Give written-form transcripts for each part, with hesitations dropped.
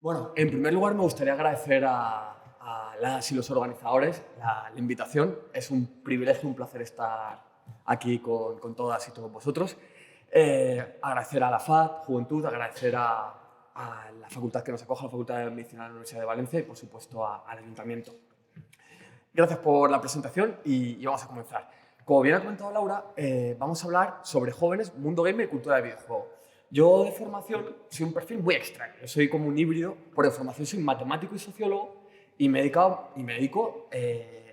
Bueno, en primer lugar me gustaría agradecer a las y los organizadores la invitación. Es un privilegio, un placer estar aquí con todas y todos vosotros. Agradecer a la FAD, Juventud, agradecer a la facultad que nos acoge, la Facultad de Medicina de la Universidad de Valencia y, por supuesto, al Ayuntamiento. Gracias por la presentación y vamos a comenzar. Como bien ha comentado Laura, vamos a hablar sobre jóvenes, mundo gamer y cultura de videojuego. Yo de formación soy un perfil muy extraño. Yo soy como un híbrido. Por formación soy matemático y sociólogo y me dedico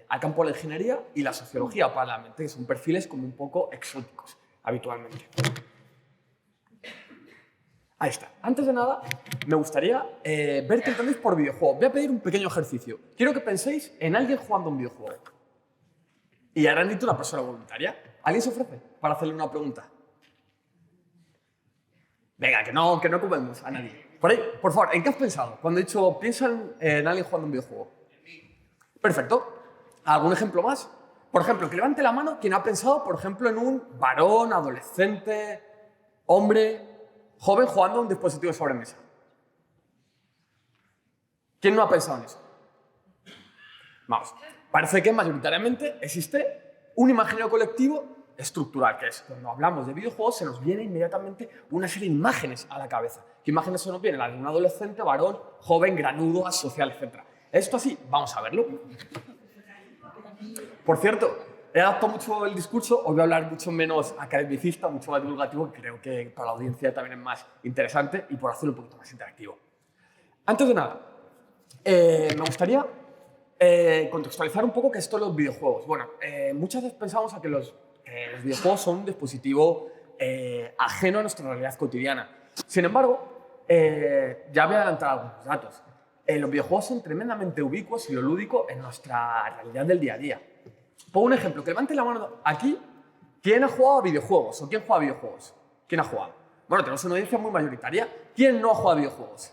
al campo de la ingeniería y la sociología, paralelamente, que son perfiles como un poco exóticos habitualmente. Ahí está. Antes de nada, me gustaría ver qué entendéis por videojuego. Voy a pedir un pequeño ejercicio. Quiero que penséis en alguien jugando un videojuego. Y habrán dicho una persona voluntaria. ¿Alguien se ofrece para hacerle una pregunta? Venga, que no ocupemos a nadie. Por ahí, por favor, ¿en qué has pensado? Cuando he dicho, piensa en alguien jugando un videojuego. Perfecto. ¿Algún ejemplo más? Por ejemplo, que levante la mano quien ha pensado, por ejemplo, en un varón, adolescente, hombre, joven jugando a un dispositivo de sobremesa. ¿Quién no ha pensado en eso? Vamos, parece que mayoritariamente existe un imaginario colectivo estructural, que es cuando hablamos de videojuegos se nos viene inmediatamente una serie de imágenes a la cabeza. ¿Qué imágenes se nos vienen? La de un adolescente, varón, joven, granudo, asocial, etc. Esto así, vamos a verlo. Por cierto, he adaptado mucho el discurso, hoy voy a hablar mucho menos academicista, mucho más divulgativo, que creo que para la audiencia también es más interesante y por hacerlo un poquito más interactivo. Antes de nada, me gustaría contextualizar un poco qué es esto de los videojuegos. Bueno, muchas veces pensamos a que los videojuegos son un dispositivo ajeno a nuestra realidad cotidiana. Sin embargo, ya voy a adelantar algunos datos. Los videojuegos son tremendamente ubicuos y lo lúdico en nuestra realidad del día a día. Pongo un ejemplo, que levante la mano aquí. ¿Quién ha jugado a videojuegos? ¿O quién juega a videojuegos? ¿Quién ha jugado? Bueno, tenemos una audiencia muy mayoritaria. ¿Quién no ha jugado a videojuegos?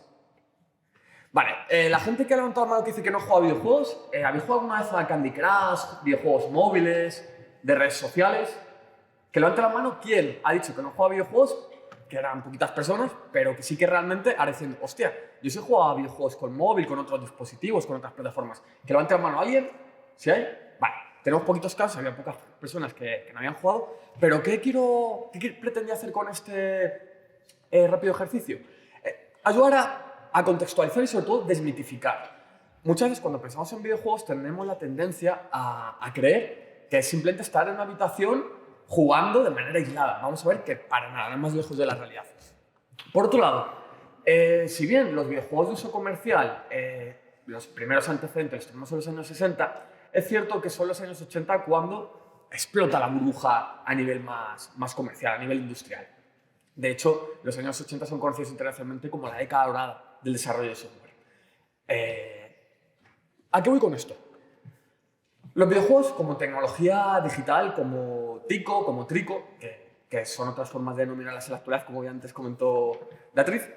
Vale, la gente que ha levantado la mano que dice que no juega a videojuegos, ¿habéis jugado alguna vez a Candy Crush, videojuegos móviles, de redes sociales? Que levante la mano quién ha dicho que no juega a videojuegos, que eran poquitas personas, pero que sí que realmente ahora diciendo, hostia, yo sí he jugado a videojuegos con móvil, con otros dispositivos, con otras plataformas. Que levante la mano alguien, ¿sí hay? Vale, tenemos poquitos casos, había pocas personas que no habían jugado, pero ¿qué pretendía hacer con este rápido ejercicio? Ayudar a contextualizar y sobre todo desmitificar. Muchas veces cuando pensamos en videojuegos tenemos la tendencia a creer que es simplemente estar en una habitación jugando de manera aislada. Vamos a ver que para nada más lejos de la realidad. Por otro lado, si bien los videojuegos de uso comercial, los primeros antecedentes los tenemos en los años 60, es cierto que son los años 80 cuando explota la burbuja a nivel más comercial, a nivel industrial. De hecho, los años 80 son conocidos internacionalmente como la década dorada del desarrollo de software. ¿A qué voy con esto? Los videojuegos como tecnología digital, como TICO, como TRICO, que son otras formas de denominarlas en la actualidad, como ya antes comentó Beatriz,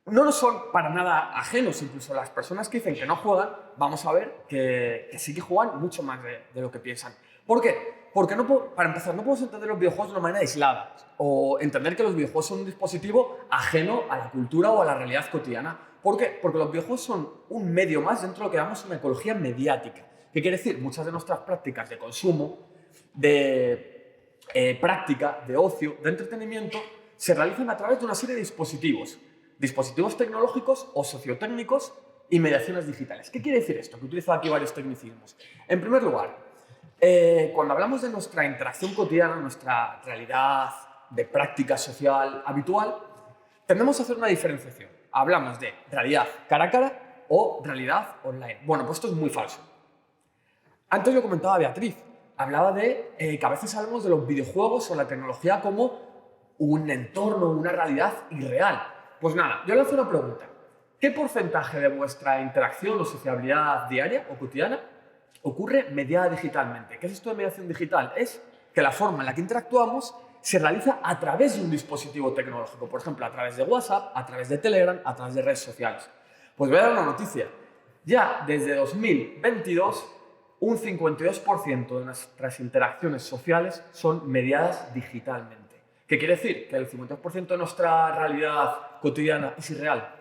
no nos son para nada ajenos. Incluso las personas que dicen que no juegan, vamos a ver que sí que juegan mucho más de lo que piensan. ¿Por qué? Porque para empezar, no podemos entender los videojuegos de una manera aislada o entender que los videojuegos son un dispositivo ajeno a la cultura o a la realidad cotidiana. ¿Por qué? Porque los videojuegos son un medio más dentro de lo que llamamos una ecología mediática. ¿Qué quiere decir? Muchas de nuestras prácticas de consumo, de práctica, de ocio, de entretenimiento, se realizan a través de una serie de dispositivos. Dispositivos tecnológicos o sociotécnicos y mediaciones digitales. ¿Qué quiere decir esto? Que he utilizado aquí varios tecnicismos. En primer lugar, cuando hablamos de nuestra interacción cotidiana, nuestra realidad de práctica social habitual, tendemos a hacer una diferenciación. Hablamos de realidad cara a cara o realidad online. Bueno, pues esto es muy falso. Antes lo comentaba Beatriz, hablaba de que a veces hablamos de los videojuegos o la tecnología como un entorno, una realidad irreal. Pues nada, yo le hago una pregunta. ¿Qué porcentaje de vuestra interacción o sociabilidad diaria o cotidiana ocurre mediada digitalmente? ¿Qué es esto de mediación digital? Es que la forma en la que interactuamos se realiza a través de un dispositivo tecnológico. Por ejemplo, a través de WhatsApp, a través de Telegram, a través de redes sociales. Pues voy a dar una noticia. Ya desde 2022, un 52% de nuestras interacciones sociales son mediadas digitalmente. ¿Qué quiere decir? Que el 52% de nuestra realidad cotidiana es irreal.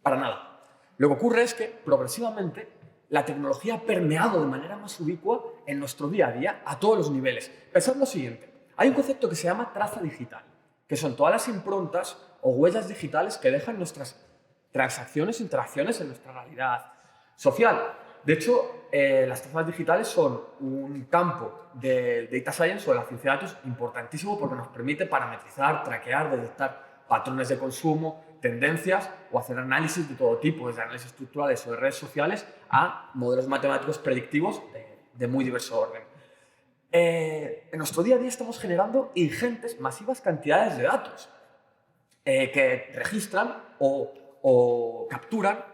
Para nada. Lo que ocurre es que, progresivamente, la tecnología ha permeado de manera más ubicua en nuestro día a día a todos los niveles. Pensad lo siguiente. Hay un concepto que se llama traza digital, que son todas las improntas o huellas digitales que dejan nuestras transacciones e interacciones en nuestra realidad social. De hecho, las trazas digitales son un campo del data science o de la ciencia de datos importantísimo porque nos permite parametrizar, traquear, detectar patrones de consumo, tendencias o hacer análisis de todo tipo, desde análisis estructurales o de redes sociales a modelos matemáticos predictivos de muy diverso orden. En nuestro día a día estamos generando ingentes, masivas cantidades de datos que registran o capturan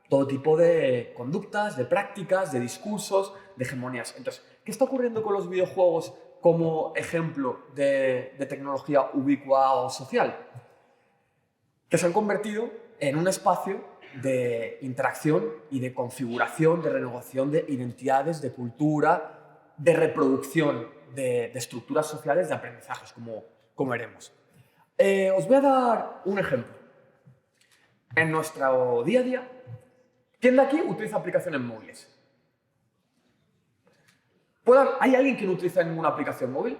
todo tipo de conductas, de prácticas, de discursos, de hegemonías. Entonces, ¿qué está ocurriendo con los videojuegos como ejemplo de tecnología ubicua o social? Que se han convertido en un espacio de interacción y de configuración, de renegociación de identidades, de cultura, de reproducción de estructuras sociales, de aprendizajes, como veremos. Os voy a dar un ejemplo. En nuestro día a día, ¿quién de aquí utiliza aplicaciones móviles? ¿Hay alguien que no utiliza ninguna aplicación móvil?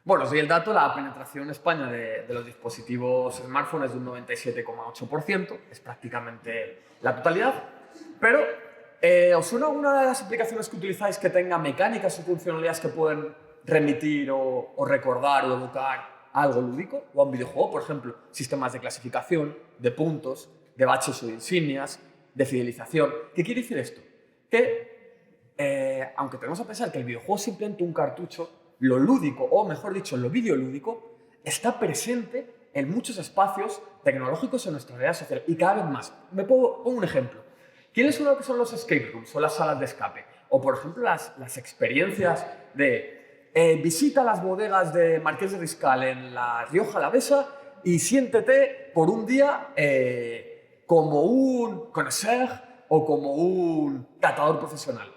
Bueno, os doy el dato, la penetración en España de los dispositivos smartphones es de un 97,8%, es prácticamente la totalidad, pero ¿os suena alguna de las aplicaciones que utilizáis que tenga mecánicas o funcionalidades que pueden remitir o recordar o evocar algo lúdico o a un videojuego? Por ejemplo, sistemas de clasificación, de puntos, de baches o de insignias, de fidelización. ¿Qué quiere decir esto? Que, aunque tenemos a pensar que el videojuego es simplemente un cartucho, lo lúdico, o mejor dicho, lo videolúdico, está presente en muchos espacios tecnológicos en nuestra realidad social y cada vez más. Pongo un ejemplo. ¿Quiénes son lo que son los escape rooms o las salas de escape? O, por ejemplo, las experiencias de visita las bodegas de Marqués de Riscal en la Rioja Alavesa y siéntete por un día como un connoisseur o como un catador profesional.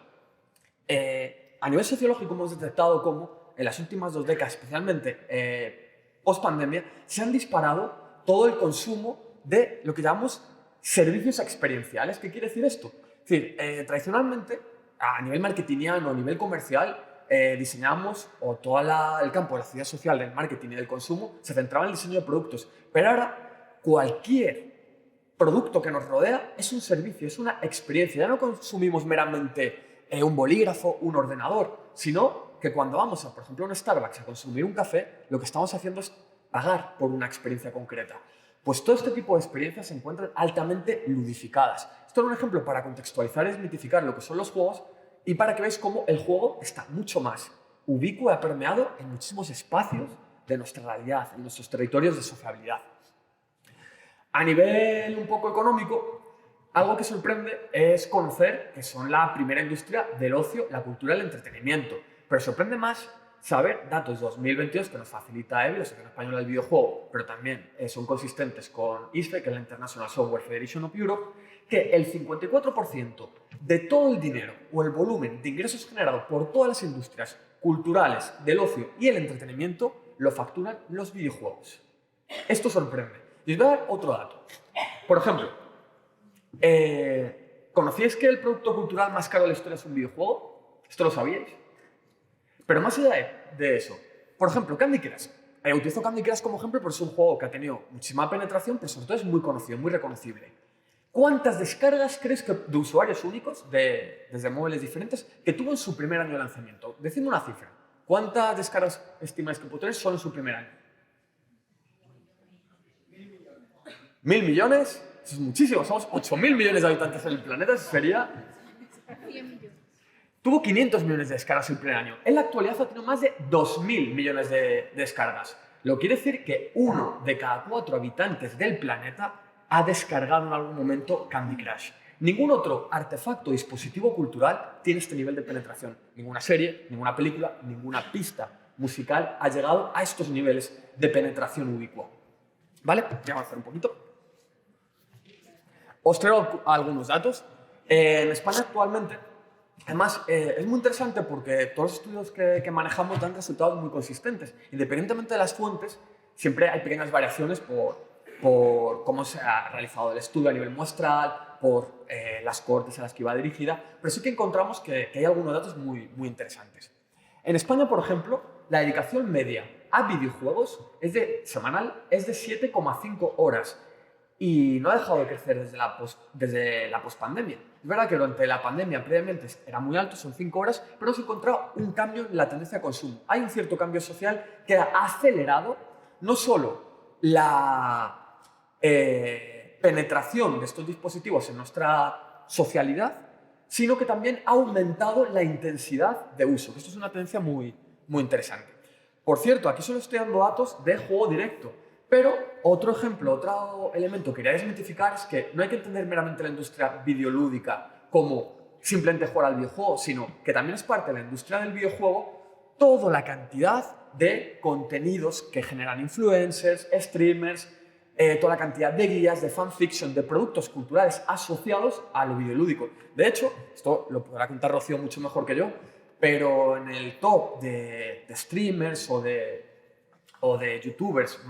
A nivel sociológico hemos detectado cómo en las últimas 2 décadas, especialmente post-pandemia, se han disparado todo el consumo de lo que llamamos servicios experienciales. ¿Qué quiere decir esto? Es decir, tradicionalmente, a nivel marketingiano, a nivel comercial, diseñamos, o todo el campo de la actividad social, del marketing y del consumo, se centraba en el diseño de productos. Pero ahora, cualquier producto que nos rodea es un servicio, es una experiencia. Ya no consumimos meramente un bolígrafo, un ordenador, sino que cuando vamos, por ejemplo, a un Starbucks a consumir un café, lo que estamos haciendo es pagar por una experiencia concreta. Pues todo este tipo de experiencias se encuentran altamente ludificadas. Esto es un ejemplo para contextualizar y desmitificar lo que son los juegos y para que veáis cómo el juego está mucho más ubicuo y permeado en muchísimos espacios de nuestra realidad, en nuestros territorios de sociabilidad. A nivel un poco económico, algo que sorprende es conocer que son la primera industria del ocio, la cultura y el entretenimiento. Pero sorprende más saber datos de 2022 que nos facilita EBI, la Asociación Española del Videojuego, pero también son consistentes con ISFE, que es la International Software Federation of Europe, que el 54% de todo el dinero o el volumen de ingresos generados por todas las industrias culturales, del ocio y el entretenimiento lo facturan los videojuegos. Esto sorprende. Y os voy a dar otro dato. Por ejemplo, ¿conocíais que el producto cultural más caro de la historia es un videojuego? ¿Esto lo sabíais? Pero más allá de eso, por ejemplo, Candy Crush. Utilizo Candy Crush como ejemplo porque es un juego que ha tenido muchísima penetración, pero sobre todo es muy conocido, muy reconocible. ¿Cuántas descargas crees que de usuarios únicos, desde móviles diferentes, que tuvo en su primer año de lanzamiento? Decidme una cifra. ¿Cuántas descargas estimáis que puede tener solo en su primer año? 1.000 millones. Eso es muchísimo. Somos 8.000 millones de habitantes en el planeta. Eso sería... Tuvo 500 millones de descargas el primer año. En la actualidad ha tenido más de 2.000 millones de descargas. Lo que quiere decir que 1 de cada 4 habitantes del planeta ha descargado en algún momento Candy Crush. Ningún otro artefacto o dispositivo cultural tiene este nivel de penetración. Ninguna serie, ninguna película, ninguna pista musical ha llegado a estos niveles de penetración ubicua. ¿Vale? Voy a avanzar un poquito. Os traigo algunos datos. En España actualmente, además, es muy interesante porque todos los estudios que manejamos dan resultados muy consistentes. Independientemente de las fuentes, siempre hay pequeñas variaciones por cómo se ha realizado el estudio a nivel muestral, por las cohortes a las que iba dirigida, pero sí que encontramos que hay algunos datos muy interesantes. En España, por ejemplo, la dedicación media a videojuegos semanal es de 7,5 horas y no ha dejado de crecer desde la pospandemia. Es verdad que durante la pandemia previamente era muy alto, son 5 horas, pero hemos encontrado un cambio en la tendencia de consumo. Hay un cierto cambio social que ha acelerado no solo la penetración de estos dispositivos en nuestra socialidad, sino que también ha aumentado la intensidad de uso. Esto es una tendencia muy interesante. Por cierto, aquí solo estoy dando datos de juego directo, pero otro ejemplo, otro elemento que quería desmitificar es que no hay que entender meramente la industria videolúdica como simplemente jugar al videojuego, sino que también es parte de la industria del videojuego toda la cantidad de contenidos que generan influencers, streamers, toda la cantidad de guías, de fanfiction, de productos culturales asociados a lo videolúdico. De hecho, esto lo podrá contar Rocío mucho mejor que yo, pero en el top de streamers o de youtubers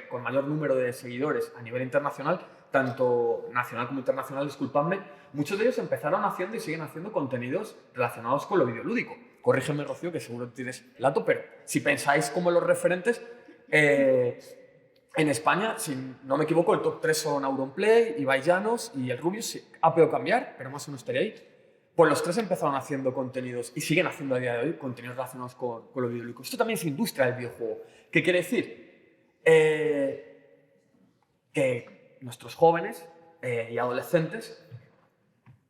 con mayor número de seguidores a nivel internacional, tanto nacional como internacional, disculpadme, muchos de ellos empezaron haciendo y siguen haciendo contenidos relacionados con lo videolúdico. Corrígeme, Rocío, que seguro tienes el dato, pero si pensáis como los referentes, en España, si no me equivoco, el top 3 son Auronplay, Ibai Llanos y el Rubius. Sí, ha podido cambiar, pero más o menos estaría ahí. Pues los tres empezaron haciendo contenidos y siguen haciendo a día de hoy contenidos relacionados con lo videolúdico. Esto también es industria del videojuego. ¿Qué quiere decir? Que nuestros jóvenes y adolescentes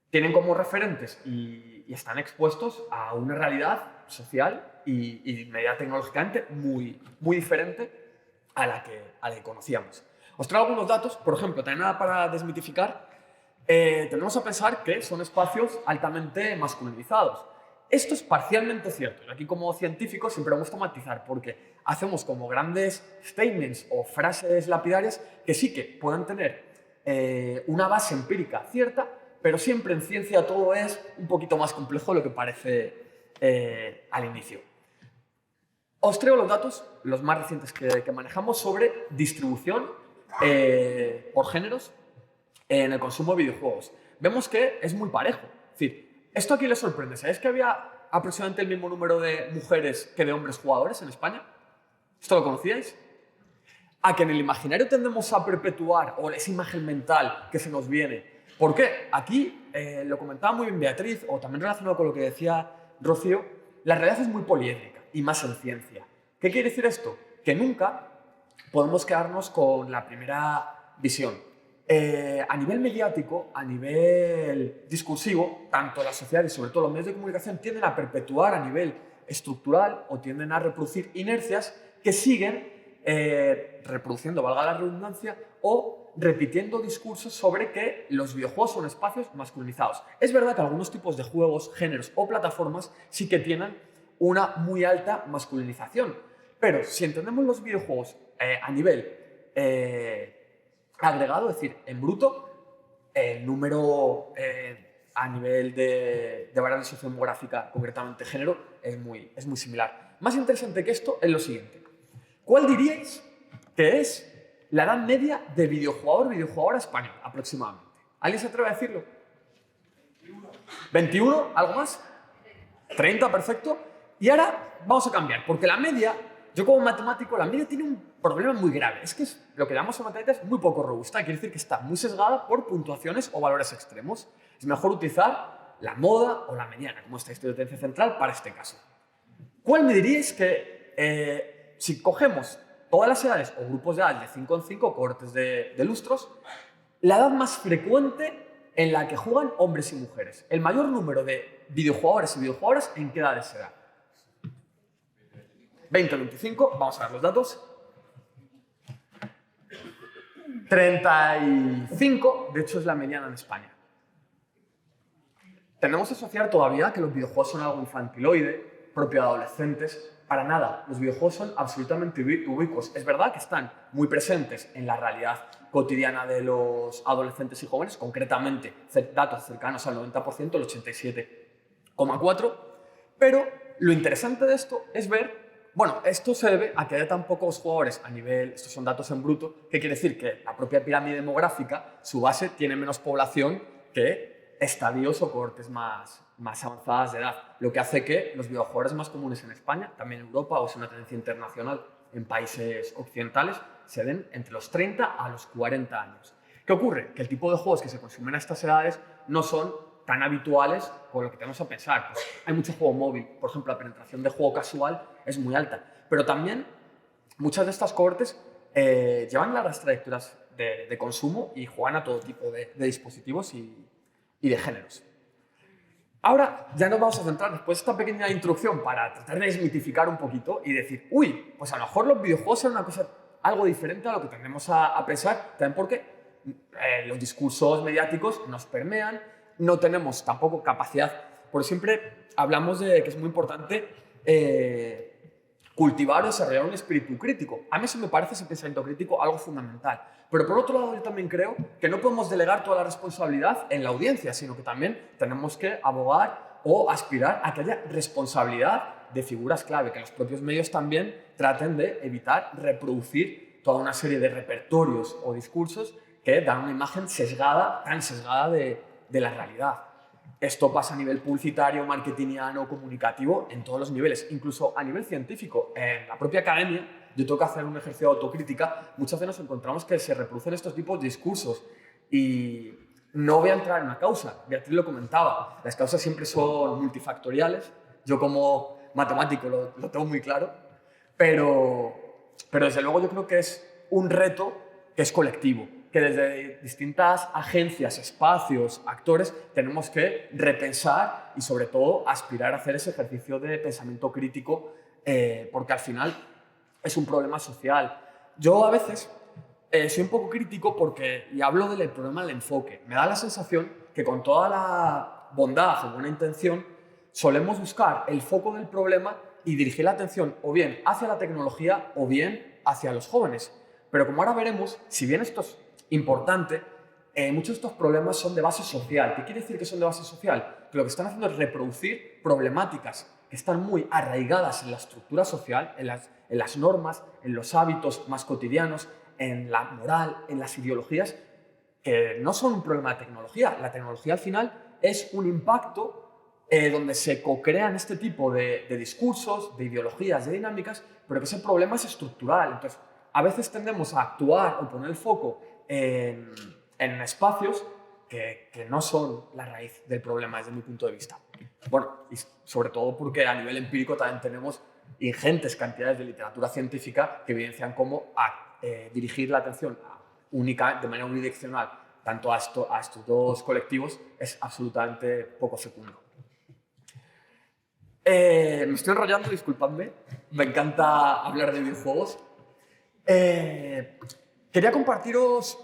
tienen como referentes y están expuestos a una realidad social y media tecnológicamente muy diferente a la que conocíamos. Os traigo algunos datos, por ejemplo, también nada para desmitificar. Tenemos a pensar que son espacios altamente masculinizados. Esto es parcialmente cierto. Aquí como científico siempre me gusta matizar porque hacemos como grandes statements o frases lapidarias que sí que pueden tener una base empírica cierta, pero siempre en ciencia todo es un poquito más complejo de lo que parece al inicio. Os traigo los datos, los más recientes que manejamos sobre distribución por géneros en el consumo de videojuegos. Vemos que es muy parejo. Es decir, esto aquí les sorprende. ¿Sabéis que había aproximadamente el mismo número de mujeres que de hombres jugadores en España? ¿Esto lo conocíais? A que en el imaginario tendemos a perpetuar, o esa imagen mental que se nos viene. ¿Por qué? Aquí, lo comentaba muy bien Beatriz, o también relacionado con lo que decía Rocío, la realidad es muy poliédrica, y más en ciencia. ¿Qué quiere decir esto? Que nunca podemos quedarnos con la primera visión. A nivel mediático, a nivel discursivo, tanto la sociedad y sobre todo los medios de comunicación tienden a perpetuar a nivel estructural o tienden a reproducir inercias que siguen reproduciendo, valga la redundancia, o repitiendo discursos sobre que los videojuegos son espacios masculinizados. Es verdad que algunos tipos de juegos, géneros o plataformas sí que tienen una muy alta masculinización, pero si entendemos los videojuegos a nivel agregado, es decir, en bruto, el número a nivel de variable sociodemográfica, concretamente género, es muy similar. Más interesante que esto es lo siguiente. ¿Cuál diríais que es la edad media de videojugadora español, aproximadamente? ¿Alguien se atreve a decirlo? 21, ¿algo más? 30, perfecto. Y ahora vamos a cambiar, porque la media, yo como matemático, la media tiene un problema muy grave. Es que lo que llamamos en matemáticas es muy poco robusta. Quiere decir que está muy sesgada por puntuaciones o valores extremos. Es mejor utilizar la moda o la mediana como estadística de tendencia central para este caso. ¿Cuál me diríais que si cogemos todas las edades o grupos de edad de 5 en 5, cohortes de lustros, la edad más frecuente en la que juegan hombres y mujeres? El mayor número de videojugadores y videojugadoras, ¿en qué edades se da? 20 o 25, vamos a ver los datos. 35, de hecho es la mediana en España. Tendemos a asociar todavía que los videojuegos son algo infantiloide, propio de adolescentes. Para nada, los videojuegos son absolutamente ubicuos. Es verdad que están muy presentes en la realidad cotidiana de los adolescentes y jóvenes, concretamente datos cercanos al 90%, el 87,4%, pero lo interesante de esto es ver Bueno, esto se debe a que haya tan pocos jugadores a nivel, estos son datos en bruto, que quiere decir que la propia pirámide demográfica, su base, tiene menos población que estadios o cohortes más avanzadas de edad, lo que hace que los videojuegos más comunes en España, también en Europa, o es una tendencia internacional en países occidentales, se den entre los 30 a los 40 años. ¿Qué ocurre? Que el tipo de juegos que se consumen a estas edades no son tan habituales con lo que tenemos a pensar. Pues hay mucho juego móvil, por ejemplo, la penetración de juego casual es muy alta, pero también muchas de estas cohortes llevan largas trayectorias de consumo y juegan a todo tipo de dispositivos y de géneros. Ahora ya nos vamos a centrar, después de esta pequeña introducción, para tratar de desmitificar un poquito y decir, uy, pues a lo mejor los videojuegos son una cosa algo diferente a lo que tendemos a pensar, también porque los discursos mediáticos nos permean, no tenemos tampoco capacidad, porque siempre hablamos de que es muy importante cultivar o desarrollar un espíritu crítico. A mí eso me parece, ese pensamiento crítico, algo fundamental. Pero por otro lado, yo también creo que no podemos delegar toda la responsabilidad en la audiencia, sino que también tenemos que abogar o aspirar a que haya responsabilidad de figuras clave, que los propios medios también traten de evitar reproducir toda una serie de repertorios o discursos que dan una imagen sesgada, tan sesgada de la realidad. Esto pasa a nivel publicitario, marketingiano, comunicativo, en todos los niveles, incluso a nivel científico. En la propia academia, yo tengo que hacer un ejercicio de autocrítica, muchas veces nos encontramos que se reproducen estos tipos de discursos y no voy a entrar en una causa, Beatriz lo comentaba, las causas siempre son multifactoriales, yo como matemático lo tengo muy claro, pero desde luego yo creo que es un reto que es colectivo, que desde distintas agencias, espacios, actores, tenemos que repensar y sobre todo aspirar a hacer ese ejercicio de pensamiento crítico, porque al final es un problema social. Yo a veces soy un poco crítico porque, y hablo del problema del enfoque, me da la sensación que con toda la bondad o buena intención solemos buscar el foco del problema y dirigir la atención o bien hacia la tecnología o bien hacia los jóvenes. Pero como ahora veremos, si bien esto es importante, muchos de estos problemas son de base social. ¿Qué quiere decir que son de base social? Que lo que están haciendo es reproducir problemáticas que están muy arraigadas en la estructura social, en las normas, en los hábitos más cotidianos, en la moral, en las ideologías, que no son un problema de tecnología. La tecnología al final es un impacto donde se co-crean este tipo de discursos, de ideologías, de dinámicas, pero que ese problema es estructural. Entonces, a veces tendemos a actuar o poner el foco en espacios que no son la raíz del problema desde mi punto de vista. Bueno, y sobre todo porque a nivel empírico también tenemos ingentes cantidades de literatura científica que evidencian cómo dirigir la atención única, de manera unidireccional, tanto a estos dos colectivos, es absolutamente poco fecundo. Me estoy enrollando, disculpadme, me encanta hablar de videojuegos. Quería compartiros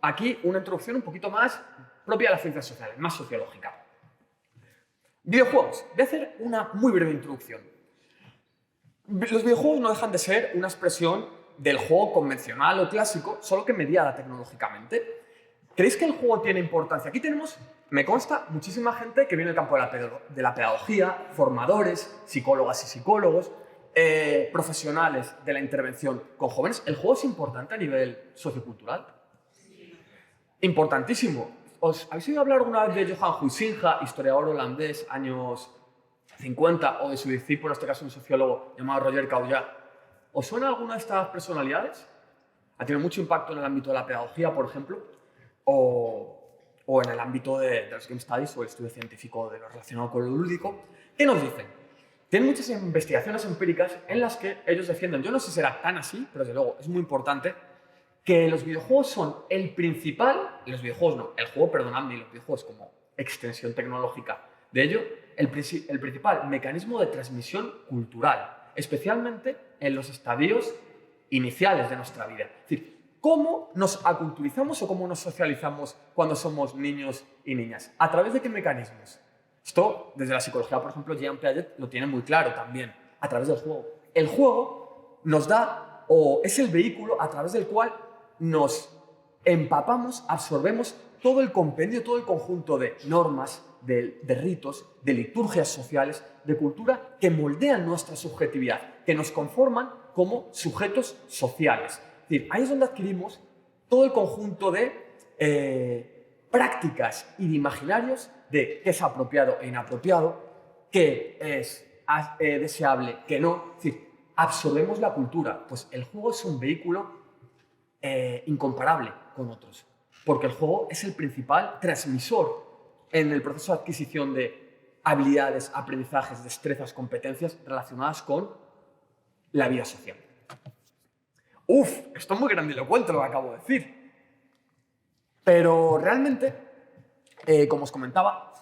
aquí una introducción un poquito más propia de las ciencias sociales, más sociológica. Videojuegos. Voy a hacer una muy breve introducción. Los videojuegos no dejan de ser una expresión del juego convencional o clásico, solo que mediada tecnológicamente. ¿Creéis que el juego tiene importancia? Aquí tenemos, me consta, muchísima gente que viene del campo de la pedagogía, formadores, psicólogas y psicólogos, profesionales de la intervención con jóvenes. ¿El juego es importante a nivel sociocultural? Sí. Importantísimo. ¿Os habéis oído hablar alguna vez de Johan Huizinga, historiador holandés, años 50, o de su discípulo, en este caso un sociólogo llamado Roger Caullat? ¿Os suena alguna de estas personalidades? Ha tenido mucho impacto en el ámbito de la pedagogía, por ejemplo, o en el ámbito de los game studies o el estudio científico de lo relacionado con lo lúdico. ¿Qué nos dicen? Tienen muchas investigaciones empíricas en las que ellos defienden, yo no sé si será tan así, pero desde luego es muy importante, que los videojuegos son el principal, los videojuegos no, el juego, perdonadme, y los videojuegos como extensión tecnológica de ello, el principal mecanismo de transmisión cultural, especialmente en los estadios iniciales de nuestra vida. Es decir, ¿cómo nos aculturizamos o cómo nos socializamos cuando somos niños y niñas? ¿A través de qué mecanismos? Esto, desde la psicología, por ejemplo, Jean Piaget lo tiene muy claro también, a través del juego. El juego nos da, o es el vehículo a través del cual nos empapamos, absorbemos todo el compendio, todo el conjunto de normas, de ritos, de liturgias sociales, de cultura que moldean nuestra subjetividad, que nos conforman como sujetos sociales. Es decir, ahí es donde adquirimos todo el conjunto de prácticas y de imaginarios de qué es apropiado e inapropiado, qué es deseable, qué no. Es decir, absorbemos la cultura. Pues el juego es un vehículo incomparable con otros, porque el juego es el principal transmisor en el proceso de adquisición de habilidades, aprendizajes, destrezas, competencias relacionadas con la vida social. Uf, esto es muy grandilocuente lo que acabo de decir. Pero realmente, como os comentaba,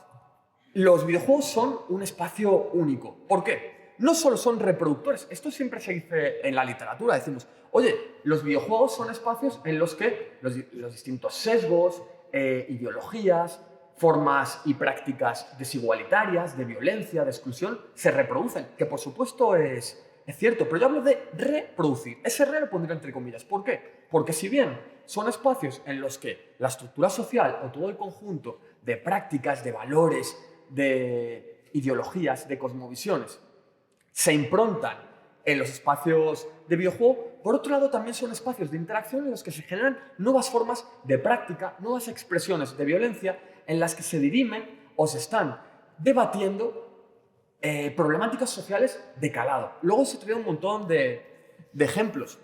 los videojuegos son un espacio único. ¿Por qué? No solo son reproductores, esto siempre se dice en la literatura, decimos, oye, los videojuegos son espacios en los que los distintos sesgos, ideologías, formas y prácticas desigualitarias, de violencia, de exclusión, se reproducen, que por supuesto es cierto, pero yo hablo de reproducir. Ese re lo pondría entre comillas. ¿Por qué? Porque si bien son espacios en los que la estructura social o todo el conjunto de prácticas, de valores, de ideologías, de cosmovisiones se improntan en los espacios de videojuego, por otro lado también son espacios de interacción en los que se generan nuevas formas de práctica, nuevas expresiones de violencia en las que se dirimen o se están debatiendo problemáticas sociales de calado. Luego se trae un montón de ejemplos,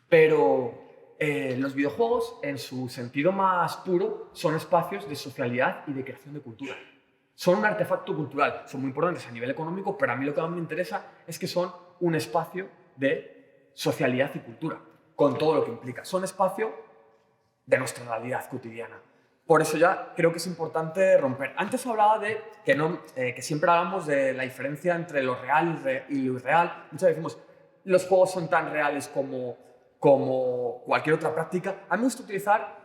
pero los videojuegos, en su sentido más puro, son espacios de socialidad y de creación de cultura. Son un artefacto cultural, son muy importantes a nivel económico, pero a mí lo que más me interesa es que son un espacio de socialidad y cultura, con todo lo que implica. Son espacio de nuestra realidad cotidiana. Por eso ya creo que es importante romper. Antes hablaba de que siempre hablamos de la diferencia entre lo real y lo irreal. Muchas veces decimos, los juegos son tan reales como cualquier otra práctica. A mí me gusta utilizar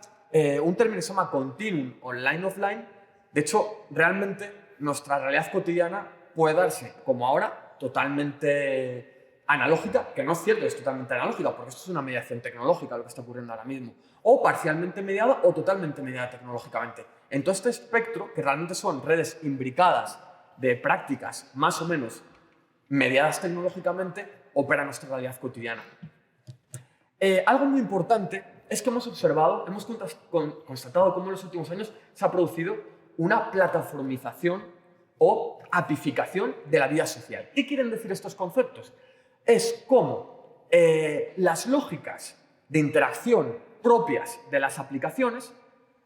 un término que se llama continuum online-offline. De hecho, realmente nuestra realidad cotidiana puede darse, como ahora, totalmente analógica, que no es cierto que es totalmente analógica, porque esto es una mediación tecnológica lo que está ocurriendo ahora mismo, o parcialmente mediada o totalmente mediada tecnológicamente. En todo este espectro, que realmente son redes imbricadas de prácticas más o menos mediadas tecnológicamente, opera nuestra realidad cotidiana. Algo muy importante es que hemos observado, hemos constatado cómo en los últimos años se ha producido una plataformización o apificación de la vida social. ¿Qué quieren decir estos conceptos? Es como las lógicas de interacción propias de las aplicaciones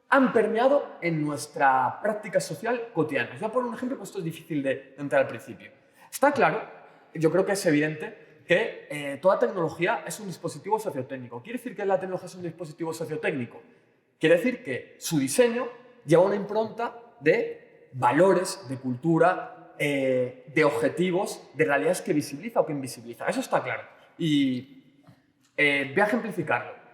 han permeado en nuestra práctica social cotidiana. Os voy a poner un ejemplo, porque esto es difícil de entrar al principio. Está claro, yo creo que es evidente, que toda tecnología es un dispositivo sociotécnico. ¿Quiere decir que la tecnología es un dispositivo sociotécnico? Quiere decir que su diseño lleva una impronta de valores, de cultura, de objetivos, de realidades que visibiliza o que invisibiliza. Eso está claro. Y voy a ejemplificarlo.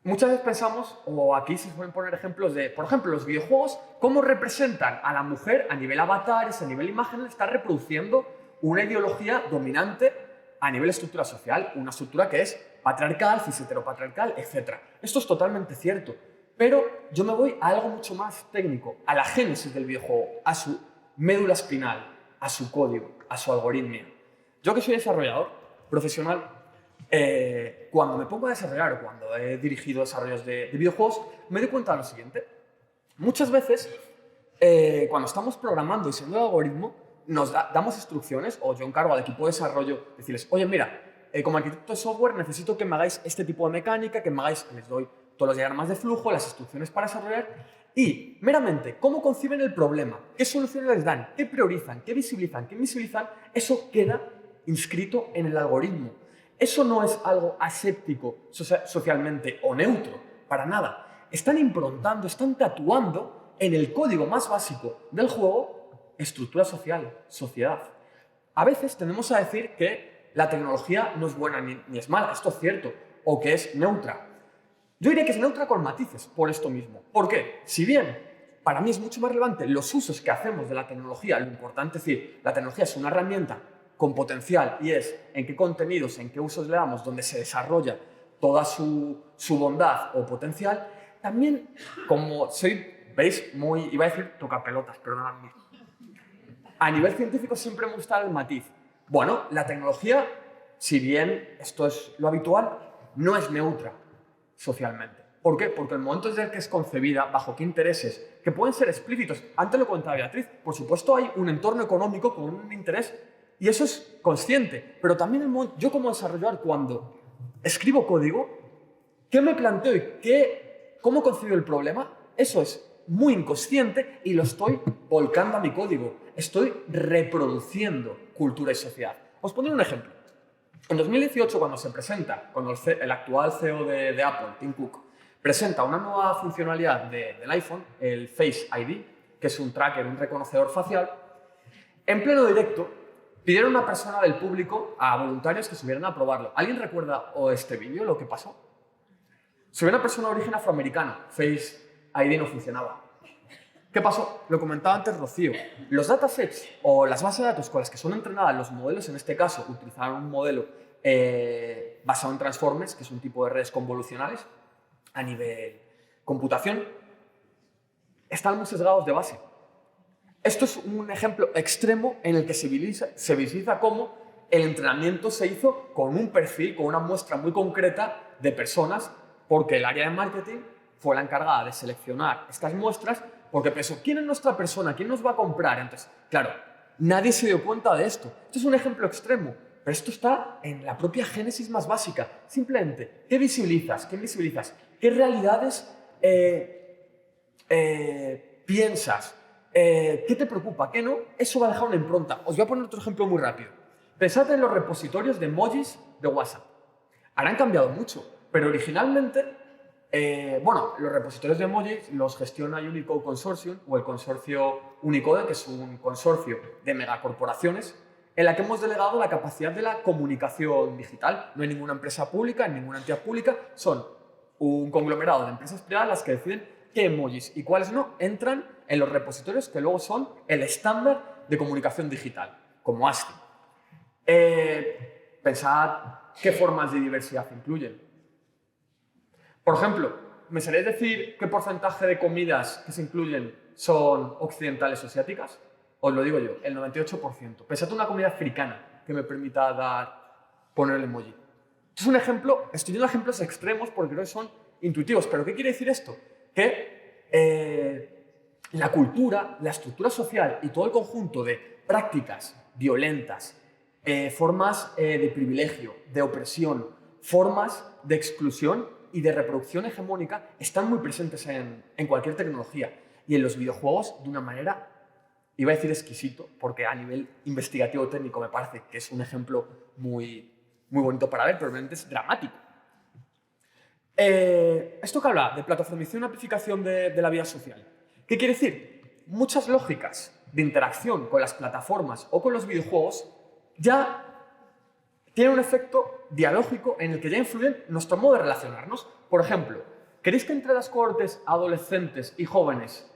Muchas veces pensamos, o aquí se suelen poner ejemplos de, por ejemplo, los videojuegos, cómo representan a la mujer a nivel avatares, a nivel imágenes, está reproduciendo una ideología dominante a nivel estructura social, una estructura que es patriarcal, cis-heteropatriarcal, etc. Esto es totalmente cierto, pero yo me voy a algo mucho más técnico, a la génesis del videojuego, a su médula espinal, a su código, a su algoritmia. Yo que soy desarrollador profesional, cuando me pongo a desarrollar o cuando he dirigido desarrollos de videojuegos, me doy cuenta de lo siguiente. Muchas veces, cuando estamos programando y diseñando el algoritmo, nos damos instrucciones, o yo encargo al equipo de desarrollo, decirles, oye, mira, como arquitecto de software necesito que me hagáis este tipo de mecánica, que me hagáis, les doy todos los diagramas de flujo, las instrucciones para desarrollar, y meramente cómo conciben el problema, qué soluciones les dan, qué priorizan, qué visibilizan, qué invisibilizan, eso queda inscrito en el algoritmo. Eso no es algo aséptico socialmente o neutro, para nada. Están improntando, están tatuando en el código más básico del juego estructura social, sociedad. A veces tendemos a decir que la tecnología no es buena ni es mala, esto es cierto, o que es neutra. Yo diría que es neutra con matices por esto mismo. ¿Por qué? Si bien para mí es mucho más relevante los usos que hacemos de la tecnología, lo importante es decir, la tecnología es una herramienta con potencial y es en qué contenidos, en qué usos le damos, donde se desarrolla toda su bondad o potencial, también como soy, veis, muy, iba a decir tocapelotas, perdonadme. A nivel científico siempre me gusta el matiz. Bueno, la tecnología si bien esto es lo habitual, no es neutra socialmente. ¿Por qué? Porque el momento en el que es concebida, bajo qué intereses, que pueden ser explícitos. Antes lo comentaba Beatriz, por supuesto hay un entorno económico con un interés y eso es consciente, pero también el momento, yo como desarrollador cuando escribo código, ¿qué me planteo y cómo concibo el problema? Eso es muy inconsciente y lo estoy volcando a mi código. Estoy reproduciendo cultura y sociedad. Os pondré un ejemplo. En 2018, cuando se presenta, cuando el actual CEO de Apple, Tim Cook, presenta una nueva funcionalidad del iPhone, el Face ID, que es un tracker, un reconocedor facial, en pleno directo pidieron a una persona del público, a voluntarios, que subieran a probarlo. ¿Alguien recuerda este vídeo, lo que pasó? Subió una persona de origen afroamericano, Face ID no funcionaba. ¿Qué pasó? Lo comentaba antes Rocío. Los datasets o las bases de datos con las que son entrenadas los modelos, en este caso, utilizaron un modelo basado en transformers, que es un tipo de redes convolucionales a nivel computación, están muy sesgados de base. Esto es un ejemplo extremo en el que se visualiza cómo el entrenamiento se hizo con un perfil, con una muestra muy concreta de personas, porque el área de marketing fue la encargada de seleccionar estas muestras porque pensó, ¿quién es nuestra persona? ¿Quién nos va a comprar? Entonces, claro, nadie se dio cuenta de esto. Esto es un ejemplo extremo, pero esto está en la propia génesis más básica. Simplemente, ¿qué visibilizas? ¿Qué invisibilizas? ¿Qué realidades piensas? ¿Qué te preocupa? ¿Qué no? Eso va a dejar una impronta. Os voy a poner otro ejemplo muy rápido. Pensad en los repositorios de emojis de WhatsApp. Ahora han cambiado mucho, pero originalmente, los repositorios de emojis los gestiona Unicode Consortium o el consorcio Unicode, que es un consorcio de megacorporaciones en la que hemos delegado la capacidad de la comunicación digital. No hay ninguna empresa pública, ninguna entidad pública, son un conglomerado de empresas privadas las que deciden qué emojis y cuáles no entran en los repositorios que luego son el estándar de comunicación digital, como ASCII. Pensad qué formas de diversidad incluyen. Por ejemplo, ¿me sabéis decir qué porcentaje de comidas que se incluyen son occidentales o asiáticas? Os lo digo yo, el 98%. Pensad una comida africana que me permita poner el emoji. Esto es un ejemplo, estoy dando ejemplos extremos porque creo que son intuitivos, pero ¿qué quiere decir esto? Que la cultura, la estructura social y todo el conjunto de prácticas violentas, formas de privilegio, de opresión, formas de exclusión y de reproducción hegemónica están muy presentes en cualquier tecnología y en los videojuegos de una manera, iba a decir exquisito, porque a nivel investigativo técnico me parece que es un ejemplo muy, muy bonito para ver, pero realmente es dramático. Esto que habla de plataformización y amplificación de la vida social, ¿qué quiere decir? Muchas lógicas de interacción con las plataformas o con los videojuegos ya tienen un efecto dialógico en el que ya influyen nuestro modo de relacionarnos. Por ejemplo, ¿queréis que entre las cohortes adolescentes y jóvenes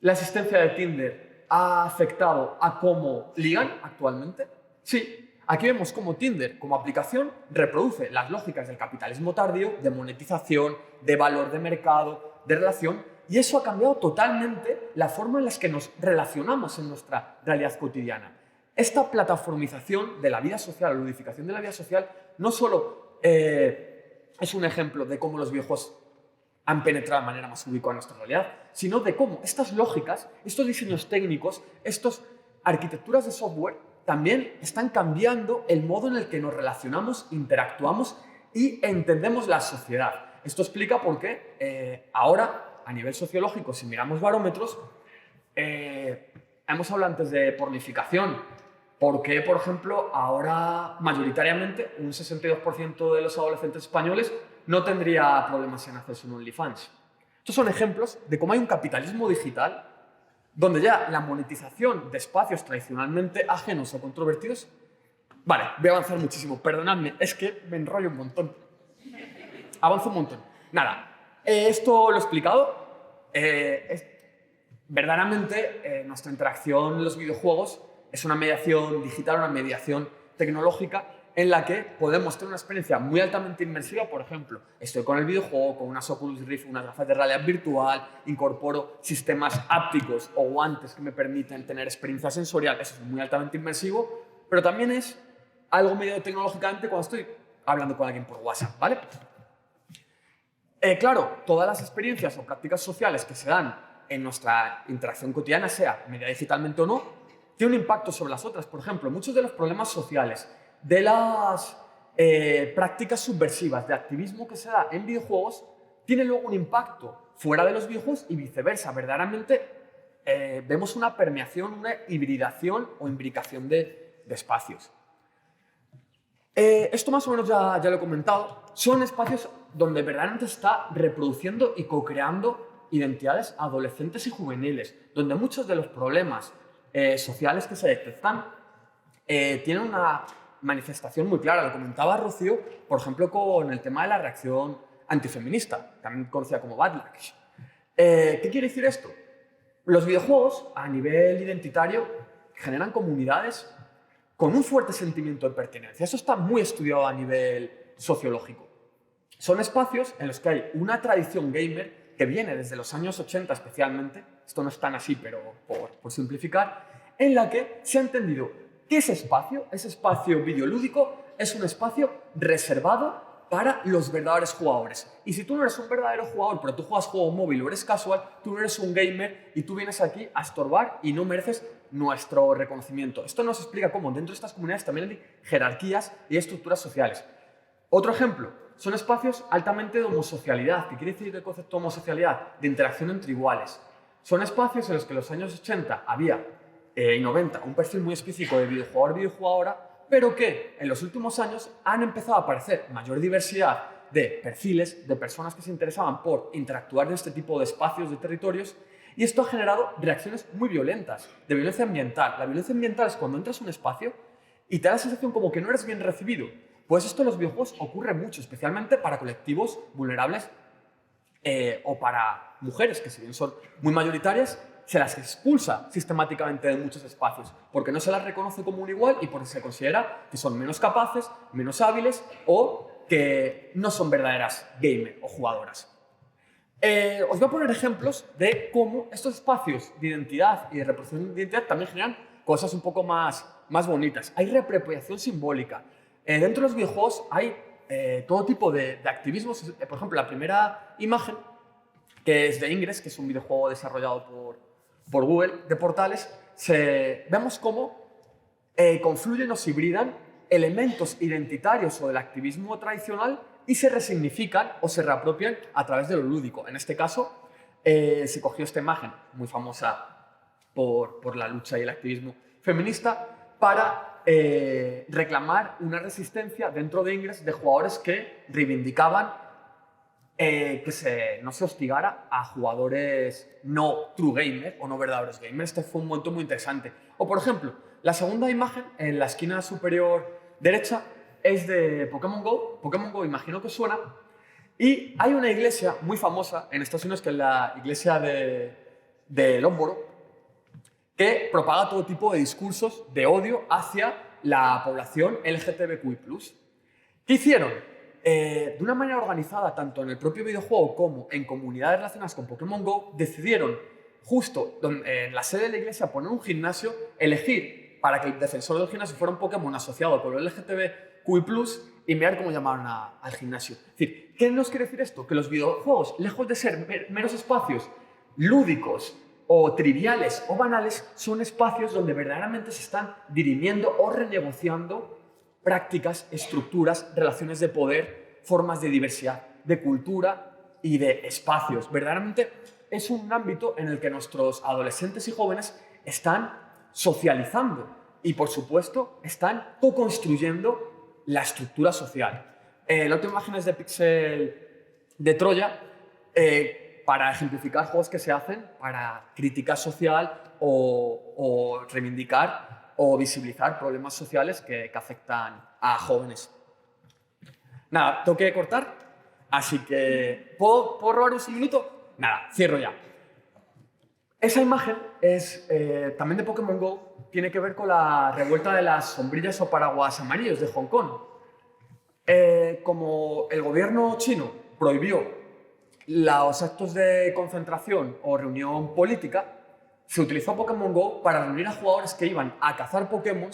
la existencia de Tinder ha afectado a cómo ligan actualmente? Sí. Aquí vemos cómo Tinder, como aplicación, reproduce las lógicas del capitalismo tardío, de monetización, de valor de mercado, de relación, y eso ha cambiado totalmente la forma en la que nos relacionamos en nuestra realidad cotidiana. Esta plataformización de la vida social, la ludificación de la vida social, no solo es un ejemplo de cómo los videojuegos han penetrado de manera más ubicua en nuestra realidad, sino de cómo estas lógicas, estos diseños técnicos, estas arquitecturas de software también están cambiando el modo en el que nos relacionamos, interactuamos y entendemos la sociedad. Esto explica por qué ahora, a nivel sociológico, si miramos barómetros, hemos hablado antes de pornificación. ¿Por qué, por ejemplo, ahora mayoritariamente un 62% de los adolescentes españoles no tendría problemas en hacerse un OnlyFans? Estos son ejemplos de cómo hay un capitalismo digital donde ya la monetización de espacios tradicionalmente ajenos o controvertidos... Vale, voy a avanzar muchísimo, perdonadme, es que me enrollo un montón. Avanzo un montón. Nada, esto lo he explicado. Verdaderamente, nuestra interacción en los videojuegos es una mediación digital, una mediación tecnológica en la que podemos tener una experiencia muy altamente inmersiva. Por ejemplo, estoy con el videojuego, con unas Oculus Rift, unas gafas de realidad virtual, incorporo sistemas ápticos o guantes que me permiten tener experiencia sensorial. Eso es muy altamente inmersivo, pero también es algo medio tecnológicamente cuando estoy hablando con alguien por WhatsApp, ¿vale? Claro, todas las experiencias o prácticas sociales que se dan en nuestra interacción cotidiana, sea media digitalmente o no, tienen un impacto sobre las otras. Por ejemplo, muchos de los problemas sociales, de las prácticas subversivas, de activismo que se da en videojuegos, tienen luego un impacto fuera de los videojuegos y viceversa. Verdaderamente vemos una permeación, una hibridación o imbricación de espacios. Esto más o menos ya lo he comentado. Son espacios donde verdaderamente se está reproduciendo y co-creando identidades adolescentes y juveniles, donde muchos de los problemas sociales que se detectan tienen una manifestación muy clara. Lo comentaba Rocío, por ejemplo, con el tema de la reacción antifeminista, también conocida como backlash. ¿Qué quiere decir esto? Los videojuegos, a nivel identitario, generan comunidades con un fuerte sentimiento de pertenencia. Eso está muy estudiado a nivel sociológico. Son espacios en los que hay una tradición gamer que viene desde los años 80 especialmente, esto no es tan así, pero por simplificar, en la que se ha entendido que ese espacio videolúdico, es un espacio reservado para los verdaderos jugadores. Y si tú no eres un verdadero jugador, pero tú juegas juego móvil o eres casual, tú no eres un gamer y tú vienes aquí a estorbar y no mereces nuestro reconocimiento. Esto nos explica cómo dentro de estas comunidades también hay jerarquías y estructuras sociales. Otro ejemplo, son espacios altamente de homosocialidad. ¿Qué quiere decir el concepto de homosocialidad? De interacción entre iguales. Son espacios en los que en los años 80 había y 90 un perfil muy específico de videojugador-videojugadora, pero que en los últimos años han empezado a aparecer mayor diversidad de perfiles, de personas que se interesaban por interactuar en este tipo de espacios, de territorios, y esto ha generado reacciones muy violentas, de violencia ambiental. La violencia ambiental es cuando entras a un espacio y te da la sensación como que no eres bien recibido. Pues esto en los videojuegos ocurre mucho, especialmente para colectivos vulnerables o para mujeres, que si bien son muy mayoritarias, se las expulsa sistemáticamente de muchos espacios, porque no se las reconoce como un igual y porque se considera que son menos capaces, menos hábiles o que no son verdaderas gamer o jugadoras. Os voy a poner ejemplos de cómo estos espacios de identidad y de reproducción de identidad también generan cosas un poco más bonitas. Hay reapropiación simbólica. Dentro de los videojuegos hay todo tipo de activismos. Por ejemplo, la primera imagen, que es de Ingress, que es un videojuego desarrollado por Google, de portales, vemos cómo confluyen o se hibridan elementos identitarios o del activismo tradicional y se resignifican o se reapropian a través de lo lúdico. En este caso, se cogió esta imagen, muy famosa por la lucha y el activismo feminista, para reclamar una resistencia dentro de Ingress de jugadores que reivindicaban que no se hostigara a jugadores no true gamer o no verdaderos gamers. Este fue un momento muy interesante. O, por ejemplo, la segunda imagen en la esquina superior derecha es de Pokémon Go. Pokémon Go, imagino que suena. Y hay una iglesia muy famosa en Estados Unidos, que es la iglesia de Lomboro, que propaga todo tipo de discursos de odio hacia la población LGTBQI+. ¿Qué hicieron? De una manera organizada, tanto en el propio videojuego como en comunidades relacionadas con Pokémon Go, decidieron justo en la sede de la iglesia poner un gimnasio, elegir para que el defensor del gimnasio fuera un Pokémon asociado con el LGTBQI+, y mirar cómo llamaron al gimnasio. Es decir, ¿qué nos quiere decir esto? Que los videojuegos, lejos de ser meros espacios lúdicos o triviales o banales, son espacios donde verdaderamente se están dirimiendo o renegociando prácticas, estructuras, relaciones de poder, formas de diversidad, de cultura y de espacios. Verdaderamente es un ámbito en el que nuestros adolescentes y jóvenes están socializando y, por supuesto, están co-construyendo la estructura social. La última imagen es de Pixel de Troya, para ejemplificar juegos que se hacen para crítica social o reivindicar o visibilizar problemas sociales que afectan a jóvenes. Nada, tengo que cortar, así que ¿puedo robaros un minuto? Nada, cierro ya. Esa imagen es también de Pokémon Go, tiene que ver con la revuelta de las sombrillas o paraguas amarillos de Hong Kong. Como el gobierno chino prohibió los actos de concentración o reunión política, se utilizó Pokémon Go para reunir a jugadores que iban a cazar Pokémon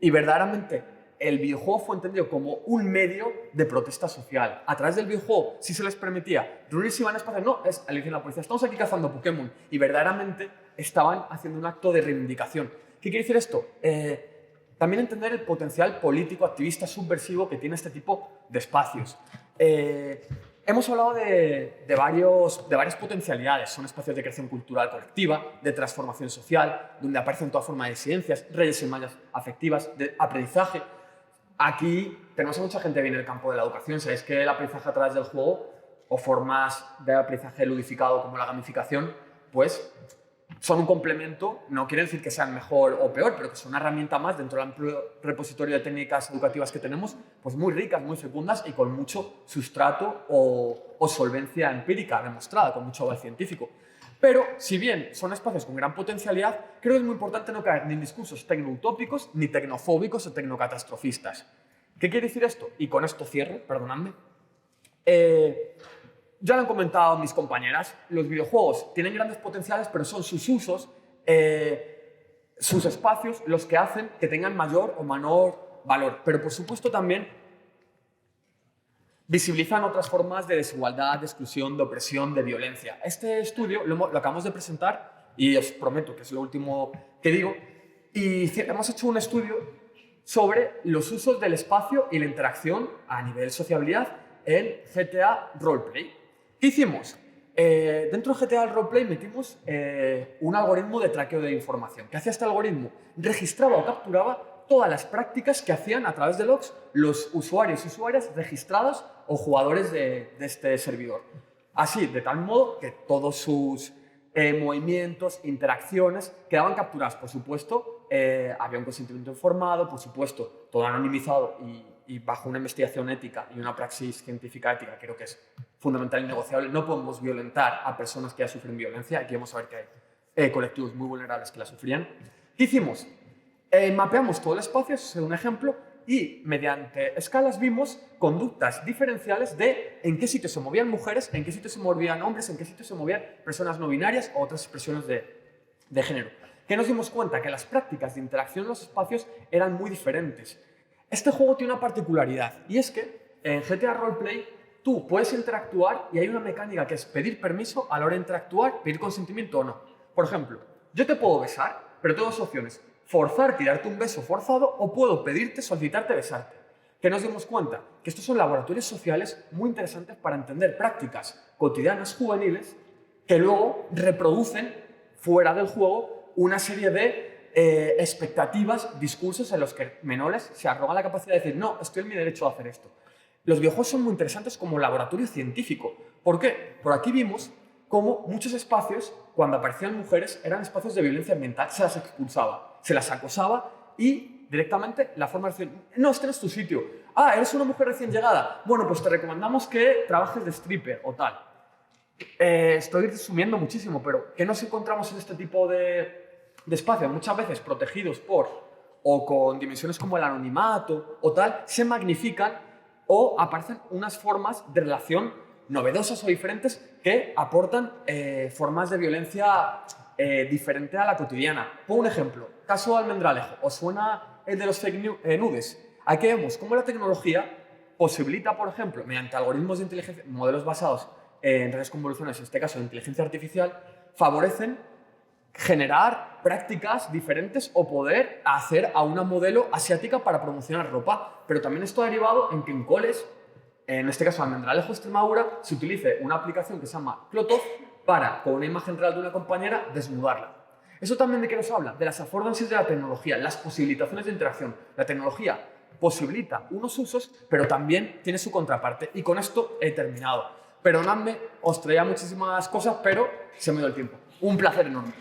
y verdaderamente el videojuego fue entendido como un medio de protesta social. A través del videojuego, si se les permitía reunirse y van a espacios, no, es Alicia en la policía, estamos aquí cazando Pokémon. Y verdaderamente estaban haciendo un acto de reivindicación. ¿Qué quiere decir esto? También entender el potencial político, activista, subversivo que tiene este tipo de espacios. Hemos hablado de varias potencialidades. Son espacios de creación cultural colectiva, de transformación social, donde aparecen toda forma de disidencias, redes y mallas afectivas, de aprendizaje. Aquí tenemos a mucha gente que viene del campo de la educación. Sabéis que el aprendizaje a través del juego o formas de aprendizaje ludificado como la gamificación, pues son un complemento, no quiere decir que sean mejor o peor, pero que son una herramienta más dentro del amplio repositorio de técnicas educativas que tenemos, pues muy ricas, muy fecundas y con mucho sustrato o solvencia empírica demostrada, con mucho aval científico. Pero, si bien son espacios con gran potencialidad, creo que es muy importante no caer ni en discursos tecnoutópicos, ni tecnofóbicos o tecnocatastrofistas. ¿Qué quiere decir esto? Y con esto cierro, perdonadme. Ya lo han comentado mis compañeras, los videojuegos tienen grandes potenciales, pero son sus usos, sus espacios, los que hacen que tengan mayor o menor valor. Pero, por supuesto, también visibilizan otras formas de desigualdad, de exclusión, de opresión, de violencia. Este estudio lo acabamos de presentar y os prometo que es lo último que digo. Y hemos hecho un estudio sobre los usos del espacio y la interacción a nivel sociabilidad en GTA Roleplay. ¿Qué hicimos? Dentro de GTA Roleplay metimos un algoritmo de traqueo de información. ¿Qué hacía este algoritmo? Registraba o capturaba todas las prácticas que hacían a través de logs los usuarios y usuarias registrados o jugadores de este servidor. Así, de tal modo que todos sus movimientos, interacciones quedaban capturados. Por supuesto, había un consentimiento informado, por supuesto, todo anonimizado y bajo una investigación ética y una praxis científica ética, creo que es fundamental y negociable. No podemos violentar a personas que ya sufren violencia. Aquí vamos a ver que hay colectivos muy vulnerables que la sufrían. ¿Qué hicimos? Mapeamos todo el espacio, ese es un ejemplo, y mediante escalas vimos conductas diferenciales de en qué sitio se movían mujeres, en qué sitio se movían hombres, en qué sitio se movían personas no binarias o otras expresiones de género. ¿Qué nos dimos cuenta? Que las prácticas de interacción en los espacios eran muy diferentes. Este juego tiene una particularidad, y es que en GTA Roleplay tú puedes interactuar y hay una mecánica que es pedir permiso a la hora de interactuar, pedir consentimiento o no. Por ejemplo, yo te puedo besar, pero tengo dos opciones: forzarte y darte un beso forzado, o puedo pedirte, solicitarte besarte. ¿Qué nos dimos cuenta? Que estos son laboratorios sociales muy interesantes para entender prácticas cotidianas juveniles que luego reproducen fuera del juego una serie de expectativas, discursos en los que menores se arrogan la capacidad de decir no, estoy en mi derecho a hacer esto. Los videojuegos son muy interesantes como laboratorio científico. ¿Por qué? Por aquí vimos cómo muchos espacios, cuando aparecían mujeres, eran espacios de violencia ambiental, se las expulsaba, se las acosaba y directamente la forma de decir no, este no es tu sitio. Ah, eres una mujer recién llegada. Bueno, pues te recomendamos que trabajes de stripper o tal. Estoy resumiendo muchísimo, pero ¿qué nos encontramos en este tipo de espacios? Muchas veces protegidos por o con dimensiones como el anonimato o tal, se magnifican o aparecen unas formas de relación novedosas o diferentes que aportan formas de violencia diferente a la cotidiana. Pongo un ejemplo, caso Almendralejo. ¿Os suena el de los fake nudes? Aquí vemos cómo la tecnología posibilita, por ejemplo, mediante algoritmos de inteligencia, modelos basados en redes convolucionales, en este caso de inteligencia artificial, favorecen generar prácticas diferentes o poder hacer a una modelo asiática para promocionar ropa. Pero también esto ha derivado en que en coles, en este caso en Almendralejo, Extremadura, se utilice una aplicación que se llama Clotov para, con una imagen real de una compañera, desnudarla. ¿Eso también de qué nos habla? De las affordances de la tecnología, las posibilitaciones de interacción. La tecnología posibilita unos usos, pero también tiene su contraparte. Y con esto he terminado. Perdonadme, os traía muchísimas cosas, pero se me dio el tiempo. Un placer enorme.